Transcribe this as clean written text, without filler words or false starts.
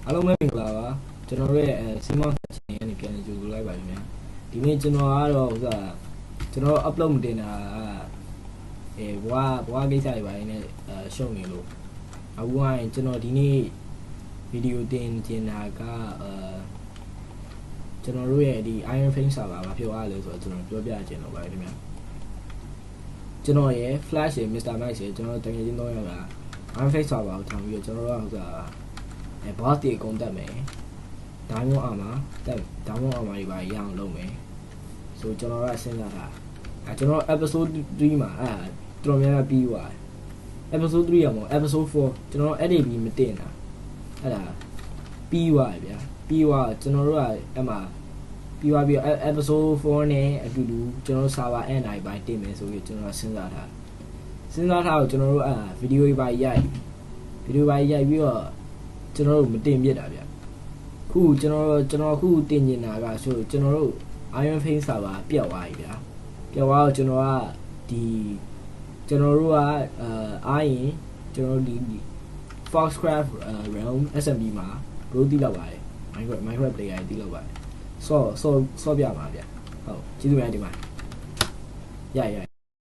အားလုံးပဲမင်္ဂလာပါကျွန်တော်တို့ရဲ့စီမောင်းချန်နယ်ကနေပြန်ကြိုဆိုလိုက်ပါပြီများဒီနေ့ကျွန်တော်ကတော့ဥစားကျွန်တော် upload မတင်တာဘွားကိစ္စတွေပါနေရှုံနေလို့အခုကကျွန်တော်ဒီနေ့ဗီဒီယိုတင်ကျင်တာကကျွန်တော်တို့ရဲ့ဒီ Iron Frame server ဘာဖြစ်သွားလဲဆိုတော့ကျွန်တော်ပြောပြချင်တော့ပါတယ်ခင်ဗျာကျွန်တော်ရဲ့ Flash ရဲ့ Mr. Max ရဲ့ကျွန်တော်တကယ်ချင်း3ယောက်က Iron Frame server ကိုထောင်ပြီးတော့ကျွန်တော်တို့ကဥစားboss တွေအကုန်တက်မယ်ဒါမျိုးအောင်မှာတက်ဒါမျိုးအောင်မှာဒီပါရအောင်လုပ်မယ်ဆိုကျွန်တော်ကစဉ်းစားတာကျွန်တော် episode 3မှာတော်တော်များများပြီးသွားတယ် episode 3ရမို့ episode 4ကျွန်တော် edit ပြီးမတင်တာအဲ့ဒါပြီးသွားပြီဗျာပြီးသွားကျွန်တော်တို့ကအဲ့မှာပြီးသွားပြီး episode 4နဲ့အတူတူကျွန်တော် server end နိုင်ပိုင်းတင်မယ်ဆိုပြီးကျွန်တော်စဉ်းစားထားကိုကျွန်တော်တို့ဗီဒီယိုတွေပါရိုက်ပြီးတော့ကျွန်တော်တို့မတင်ပြတာဗျခုကျွန်တော်ခုတင်နေတာကဆိုကျွန်တော်တို့ Iron Frame server ပျောက်သွားပြီဗျာပျောက်သွားတော့ကျွန်တော်ကဒီကျွန်တော်တို့ကအားရင်ကျွန်တော်ဒီ Foxcraft realm SMB မှာ bro တိလောက်ပါတယ် Minecraft player တိလောက်ပါတယ်ဆော့ပြပါဗျဟုတ်ကျေးဇူးများတင်ပါတယ်ရ